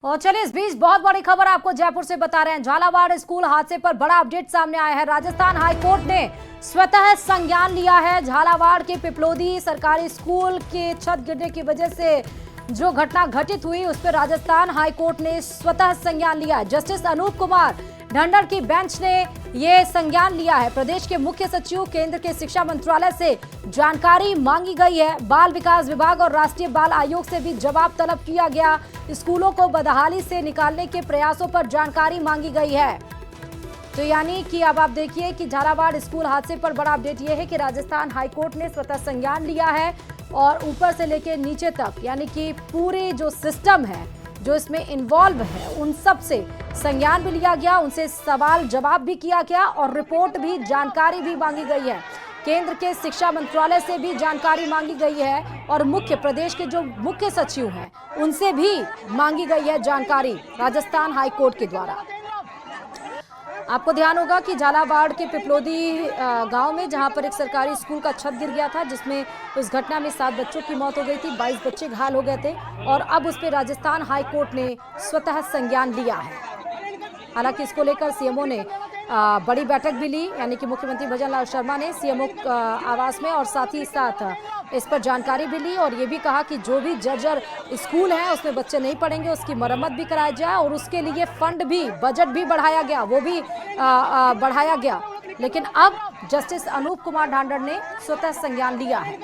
और चलिए इस बीच बहुत बड़ी खबर आपको जयपुर से बता रहे हैं। झालावाड़ स्कूल हादसे पर बड़ा अपडेट सामने आया है। राजस्थान हाईकोर्ट ने स्वतः संज्ञान लिया है। झालावाड़ के पिपलोदी सरकारी स्कूल के छत गिरने की वजह से जो घटना घटित हुई उस पर राजस्थान हाईकोर्ट ने स्वतः संज्ञान लिया है। जस्टिस अनूप कुमार ढंढर की बेंच ने ये संज्ञान लिया है। प्रदेश के मुख्य सचिव, केंद्र के शिक्षा मंत्रालय से जानकारी मांगी गई है। बाल विकास विभाग और राष्ट्रीय बाल आयोग से भी जवाब तलब किया गया। स्कूलों को बदहाली से निकालने के प्रयासों पर जानकारी मांगी गई है। तो यानी कि अब आप देखिए कि झालावाड़ स्कूल हादसे पर बड़ा अपडेट यह है कि राजस्थान हाईकोर्ट ने स्वतः संज्ञान लिया है और ऊपर से लेकर नीचे तक यानी कि पूरे जो सिस्टम है जो इसमें इन्वॉल्व है उन सब से संज्ञान भी लिया गया, उनसे सवाल जवाब भी किया गया और रिपोर्ट भी, जानकारी भी मांगी गई है। केंद्र के शिक्षा मंत्रालय से भी जानकारी मांगी गई है और प्रदेश के जो मुख्य सचिव हैं उनसे भी मांगी गई है जानकारी राजस्थान हाईकोर्ट के द्वारा। आपको ध्यान होगा कि झालावाड़ के पिपलोदी गांव में जहां पर एक सरकारी स्कूल का छत गिर गया था, जिसमें उस घटना में 7 बच्चों की मौत हो गई थी, 22 बच्चे घायल हो गए थे और अब उस पर राजस्थान हाईकोर्ट ने स्वतः संज्ञान लिया है। हालांकि इसको लेकर सीएमओ ने बड़ी बैठक भी ली, यानी कि मुख्यमंत्री भजन लाल शर्मा ने सीएमओ आवास में और साथ ही साथ इस पर जानकारी भी ली और ये भी कहा कि जो भी जर्जर स्कूल है उसमें बच्चे नहीं पढ़ेंगे उसकी मरम्मत भी कराई जाए और उसके लिए फंड भी, बजट भी बढ़ाया गया, वो भी बढ़ाया गया। लेकिन अब जस्टिस अनूप कुमार ढांढर ने स्वतः संज्ञान लिया है।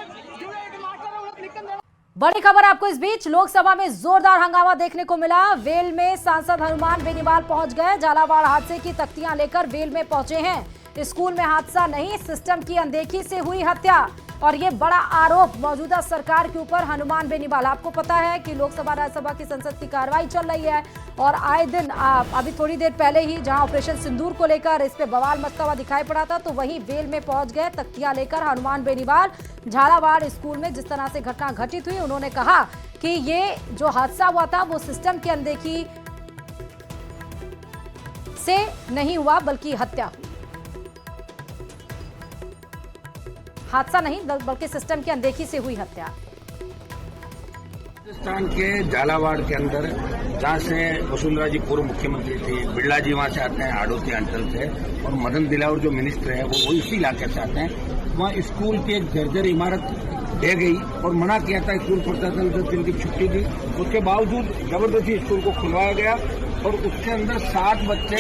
बड़ी खबर आपको इस बीच लोकसभा में जोरदार हंगामा देखने को मिला। वेल में सांसद हनुमान बेनीवाल पहुंच गए। झालावाड़ हादसे की तख्तियां लेकर वेल में पहुंचे हैं। स्कूल में हादसा नहीं, सिस्टम की अनदेखी से हुई हत्या और ये बड़ा आरोप मौजूदा सरकार के ऊपर हनुमान बेनीवाल। आपको पता है कि लोकसभा राज्यसभा की संसद की कार्रवाई चल रही है और आए दिन अभी थोड़ी देर पहले ही जहां ऑपरेशन सिंदूर को लेकर इस पे बवाल मचता हुआ दिखाई पड़ा था, तो वहीं वेल में पहुंच गए तख्तियां लेकर हनुमान बेनीवाल। झालावाड़ स्कूल में जिस तरह से घटना घटित हुई, उन्होंने कहा कि ये जो हादसा हुआ था वो सिस्टम की अनदेखी से नहीं हुआ बल्कि हत्या हुई। हादसा नहीं बल्कि सिस्टम की अनदेखी से हुई हत्या। राजस्थान के झालावाड़ के अंदर जहाँ से वसुंधरा जी पूर्व मुख्यमंत्री थी, बिरला जी वहाँ से आते हैं हाड़ौती अंचल से, और मदन दिलावर जो मिनिस्टर है वो इसी इलाके से आते हैं। वहाँ स्कूल की एक जर्जर इमारत ढह गई और मना किया था स्कूल प्रशासन 10 दिन की छुट्टी दी, उसके बावजूद जबरदस्ती स्कूल को खुलवाया गया और उसके अंदर 7 बच्चे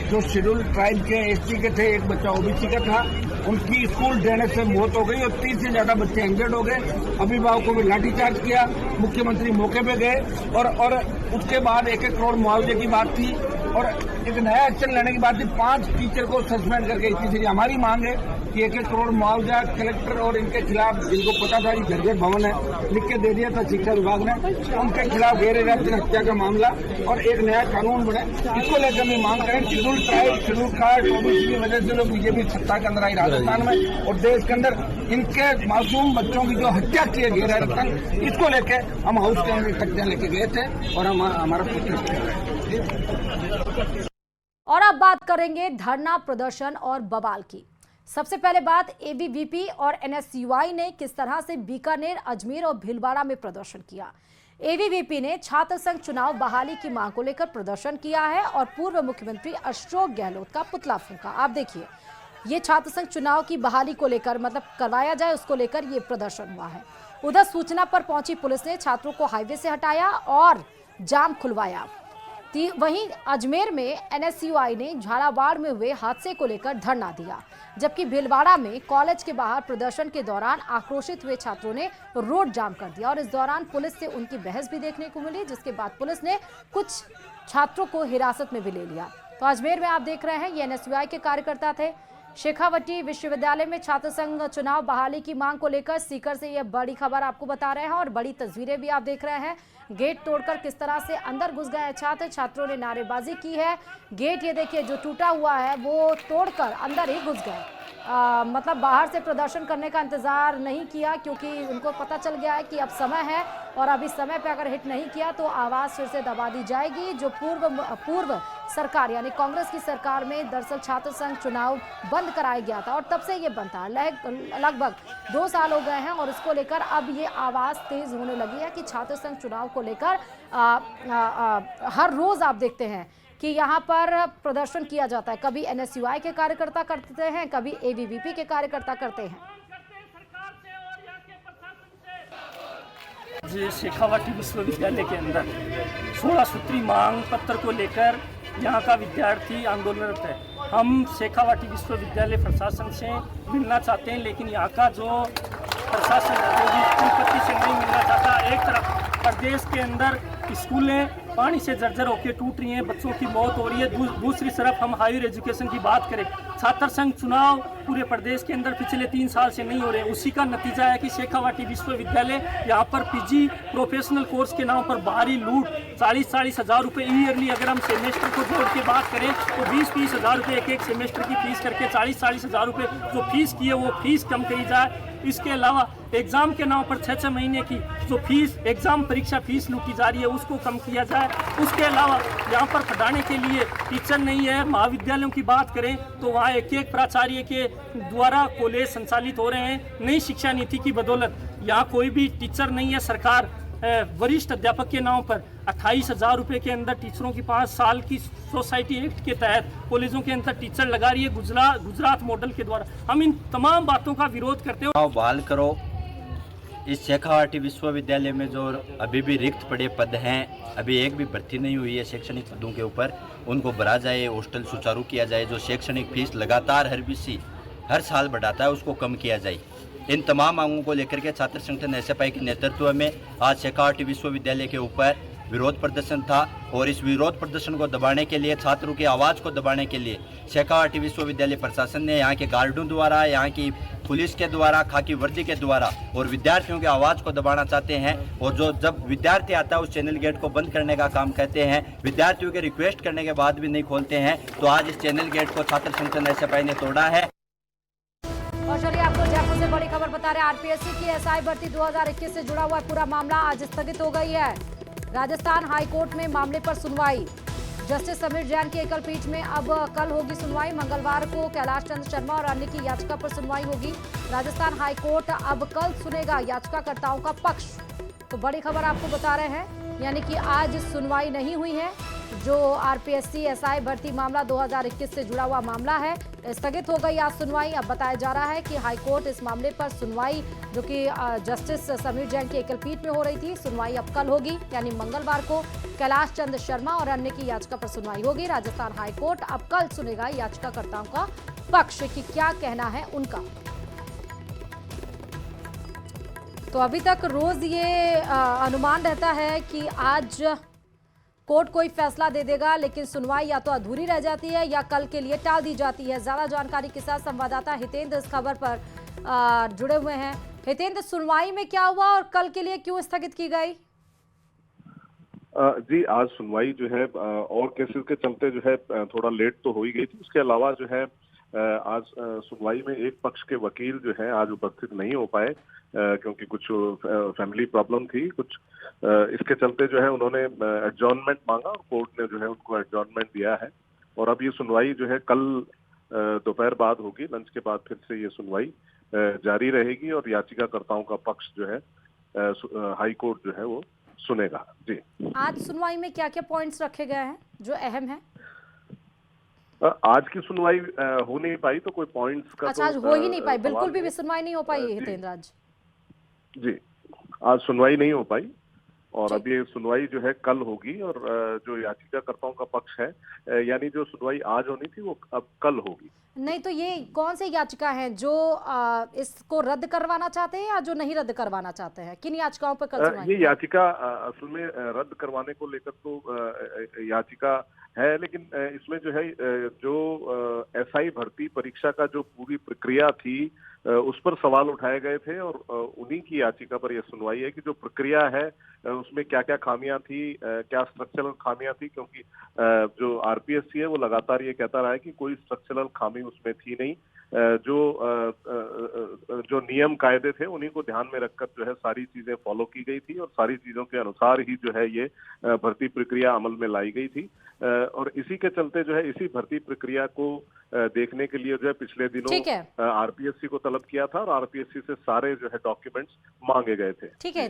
जो शेड्यूल ट्राइब के एसटी के थे, एक बच्चा ओबीसी का था, उनकी स्कूल ड्रेनेज से मौत हो गई और 30 से ज्यादा बच्चे इंजर्ड हो गए। अभिभावकों में लाठीचार्ज किया, मुख्यमंत्री मौके पे गए और उसके बाद 1-1 करोड़ मुआवजे की बात थी और एक नया एक्शन लेने की बात थी। 5 टीचर को सस्पेंड करके, इसी हमारी मांग है कि 1-1 करोड़ मुआवजा कलेक्टर और इनके खिलाफ, जिनको पता था कि जर्जर भवन है, लिख के दे दिया था शिक्षा विभाग ने, उनके खिलाफ गैर इरादती हत्या का मामला और एक नया कानून बने, इसको लेकर भी मांग करें। Schedule tribe, schedule caste, OBC की वजह से लोग बीजेपी सत्ता के अंदर आई राजस्थान में और देश के अंदर इनके मासूम बच्चों की जो हत्या की है गैर इरादतन, इसको लेके हम हाउस के अंदर तख्तियां लेके गए थे और हम हमारा प्रोटेस्ट कर रहे हैं। और अब बात करेंगे धरना प्रदर्शन और बवाल की। सबसे पहले बात एबीवीपी और एनएसयूआई ने किस तरह से बीकानेर, अजमेर और भीलवाड़ा में प्रदर्शन किया। एबीवीपी ने छात्र संघ चुनाव बहाली की मांग को लेकर प्रदर्शन किया है और पूर्व मुख्यमंत्री अशोक गहलोत का पुतला फूंका। आप देखिए, ये छात्र संघ चुनाव की बहाली को लेकर, मतलब करवाया जाए उसको लेकर ये प्रदर्शन हुआ है। उधर सूचना पर पहुंची पुलिस ने छात्रों को हाईवे से हटाया और जाम खुलवाया। वहीं अजमेर में एनएसयूआई ने झालावाड़ में हुए हादसे को लेकर धरना दिया, जबकि भीलवाड़ा में कॉलेज के बाहर प्रदर्शन के दौरान आक्रोशित हुए छात्रों ने रोड जाम कर दिया और इस दौरान पुलिस से उनकी बहस भी देखने को मिली, जिसके बाद पुलिस ने कुछ छात्रों को हिरासत में भी ले लिया। तो अजमेर में आप देख रहे हैं ये एनएसयूआई के कार्यकर्ता थे। शेखावटी विश्वविद्यालय में छात्र संघ चुनाव बहाली की मांग को लेकर सीकर से यह बड़ी खबर आपको बता रहे हैं और बड़ी तस्वीरें भी आप देख रहे हैं। गेट तोड़कर किस तरह से अंदर घुस गए छात्र, छात्रों ने नारेबाजी की है। गेट ये देखिए जो टूटा हुआ है वो तोड़कर अंदर ही घुस गए। मतलब बाहर से प्रदर्शन करने का इंतजार नहीं किया, क्योंकि उनको पता चल गया है कि अब समय है और अब इस समय पे अगर हिट नहीं किया तो आवाज़ फिर से दबा दी जाएगी। जो पूर्व सरकार यानी कांग्रेस की सरकार में दरअसल छात्र संघ चुनाव बंद कराया गया था और तब से ये बंद था। लगभग 2 साल हो गए हैं और इसको लेकर अब ये आवाज़ तेज होने लगी है कि छात्र संघ चुनाव को लेकर हर रोज आप देखते हैं कि यहाँ पर प्रदर्शन किया जाता है। कभी एनएसयूआई के कार्यकर्ता करते हैं, कभी एबीवीपी के कार्यकर्ता करते हैं। शेखावाटी विश्वविद्यालय के अंदर 16 सूत्री मांग पत्र को लेकर यहाँ का विद्यार्थी आंदोलनरत है। हम शेखावाटी विश्वविद्यालय प्रशासन से मिलना चाहते हैं, लेकिन यहाँ का जो प्रशासन कुलपति से नहीं मिलना चाहता। एक तरफ प्रदेश के अंदर स्कूलें पानी से जर्जर होकर टूट रही हैं, बच्चों की मौत हो रही है। दूसरी तरफ हम हायर एजुकेशन की बात करें, छात्र संघ चुनाव पूरे प्रदेश के अंदर पिछले 3 साल से नहीं हो रहे। उसी का नतीजा है कि शेखावाटी विश्वविद्यालय यहाँ पर पीजी प्रोफेशनल कोर्स के नाम पर बाहरी लूट 40-40 हज़ार रुपये ईयरली, अगर हम सेमेस्टर को जोड़ के बात करें तो 20-20 हज़ार रुपये एक सेमेस्टर की फीस करके 40-40 हज़ार रुपये जो फीस की है वो फीस कम करी जाए। इसके अलावा एग्ज़ाम के नाम पर 6-6 महीने की जो फीस एग्ज़ाम परीक्षा फीस लूटी जा रही है उसको कम किया जाए। उसके अलावा यहाँ पर पढ़ाने के लिए टीचर नहीं है। महाविद्यालयों की बात करें तो वहाँ एक प्राचार्य के द्वारा कॉलेज संचालित हो रहे हैं। नई शिक्षा नीति की बदौलत यहाँ कोई भी टीचर नहीं है। सरकार वरिष्ठ अध्यापक के नाम पर 28 हज़ार रुपये के अंदर टीचरों की 5 साल की सोसाइटी एक्ट के तहत कॉलेजों के अंदर टीचर लगा रही है गुजरात मॉडल के द्वारा। हम इन तमाम बातों का विरोध करते हैं। बहाल करो। इस शेखावाटी विश्वविद्यालय में जो अभी भी रिक्त पड़े पद हैं, अभी एक भी भर्ती नहीं हुई है शैक्षणिक पदों के ऊपर, उनको भरा जाए। हॉस्टल सुचारू किया जाए। जो शैक्षणिक फीस लगातार हर साल बढ़ाता है उसको कम किया जाए। इन तमाम मांगों को लेकर के छात्र संगठन एसएफआई के नेतृत्व में आज शेखावाटी विश्वविद्यालय के ऊपर विरोध प्रदर्शन था। और इस विरोध प्रदर्शन को दबाने के लिए, छात्रों की आवाज़ को दबाने के लिए शेखावाटी विश्वविद्यालय प्रशासन ने यहाँ के गार्डों द्वारा, यहाँ की पुलिस के द्वारा, खाकी वर्दी के द्वारा और विद्यार्थियों की आवाज़ को दबाना चाहते हैं। और जब विद्यार्थी आता है उस चैनल गेट को बंद करने का काम कहते हैं। विद्यार्थियों के रिक्वेस्ट करने के बाद भी नहीं खोलते हैं। तो आज इस चैनल गेट को छात्र संगठन एसएफआई ने तोड़ा है। और चलिए आपको जयपुर से बड़ी खबर बता रहे हैं। आरपीएससी की एसआई भर्ती 2021 से जुड़ा हुआ पूरा मामला आज स्थगित हो गई है। राजस्थान हाईकोर्ट में मामले पर सुनवाई। जस्टिस समीर जैन की एकल पीठ में अब कल होगी सुनवाई। मंगलवार को कैलाश चंद्र शर्मा और अन्य की याचिका पर सुनवाई होगी। राजस्थान हाईकोर्ट अब कल सुनेगा याचिकाकर्ताओं का पक्ष। तो बड़ी खबर आपको बता रहे हैं, यानी कि आज सुनवाई नहीं हुई है। जो आरपीएससी एसआई भर्ती मामला 2021 से जुड़ा हुआ मामला है, स्थगित हो गई आज सुनवाई। अब बताया जा रहा है कि हाईकोर्ट इस मामले पर सुनवाई, जो कि जस्टिस समीर जैन की एकल पीठ में हो रही थी, सुनवाई अब कल होगी, यानी मंगलवार को कैलाश चंद्र शर्मा और अन्य की याचिका पर सुनवाई होगी। राजस्थान हाईकोर्ट अब कल सुनेगा याचिकाकर्ताओं का पक्ष कि क्या कहना है उनका। तो अभी तक रोज ये अनुमान रहता है कि आज कोर्ट कोई फैसला दे देगा, लेकिन सुनवाई या तो अधूरी रह जाती है या कल के लिए टाल दी जाती है। ज्यादा जानकारी के साथ संवाददाता हितेंद्र इस खबर पर जुड़े हुए हैं। हितेंद्र, सुनवाई में क्या हुआ और कल के लिए क्यों स्थगित की गई? जी, आज सुनवाई जो है और केसेस के चलते जो है थोड़ा लेट तो हो ही गई थी। उसके अलावा जो है आज सुनवाई में एक पक्ष के वकील जो है आज उपस्थित नहीं हो पाए, क्योंकि कुछ फैमिली प्रॉब्लम थी कुछ। इसके चलते जो है उन्होंने एडजॉर्नमेंट मांगा और कोर्ट ने जो है उनको एडजॉर्नमेंट दिया है। और अब ये सुनवाई जो है कल दोपहर बाद होगी। लंच के बाद फिर से ये सुनवाई जारी रहेगी और याचिकाकर्ताओं का पक्ष जो है हाई कोर्ट जो है वो सुनेगा। जी, आज सुनवाई में क्या क्या पॉइंट्स रखे गए हैं जो अहम है? आज की सुनवाई हो नहीं पाई, तो कोई पॉइंट्स का अच्छा, आज हो ही नहीं पाई, बिल्कुल भी सुनवाई नहीं हो पाई हितेंद्र आज? जी, आज सुनवाई नहीं हो पाई और अब ये सुनवाई जो है कल होगी। और जो याचिकाकर्ताओं का पक्ष है, यानी जो सुनवाई आज होनी थी वो अब कल होगी। नहीं तो ये कौन सी याचिका है जो इसको रद्द करवाना चाहते हैं या जो नहीं रद्द करवाना चाहते हैं? किन याचिकाओं पर कल सुनवाई? ये याचिका असल में रद्द करवाने को लेकर तो याचिका है, लेकिन इसमें जो है जो एसआई भर्ती परीक्षा का जो पूरी प्रक्रिया थी उस पर सवाल उठाए गए थे और उन्हीं की याचिका पर यह सुनवाई है कि जो प्रक्रिया है उसमें क्या क्या खामियां थी, क्या स्ट्रक्चरल खामियां थी। क्योंकि जो आरपीएससी है वो लगातार ये कहता रहा है कि कोई स्ट्रक्चरल खामी उसमें थी नहीं। जो नियम कायदे थे उन्हीं को ध्यान में रखकर जो है सारी चीजें फॉलो की गई थी और सारी चीजों के अनुसार ही जो है ये भर्ती प्रक्रिया अमल में लाई गई थी। और इसी के चलते जो है इसी भर्ती प्रक्रिया को देखने के लिए जो है पिछले दिनों आरपीएससी को तलब किया था और आरपीएससी से सारे जो है डॉक्यूमेंट्स मांगे गए थे। ठीक है।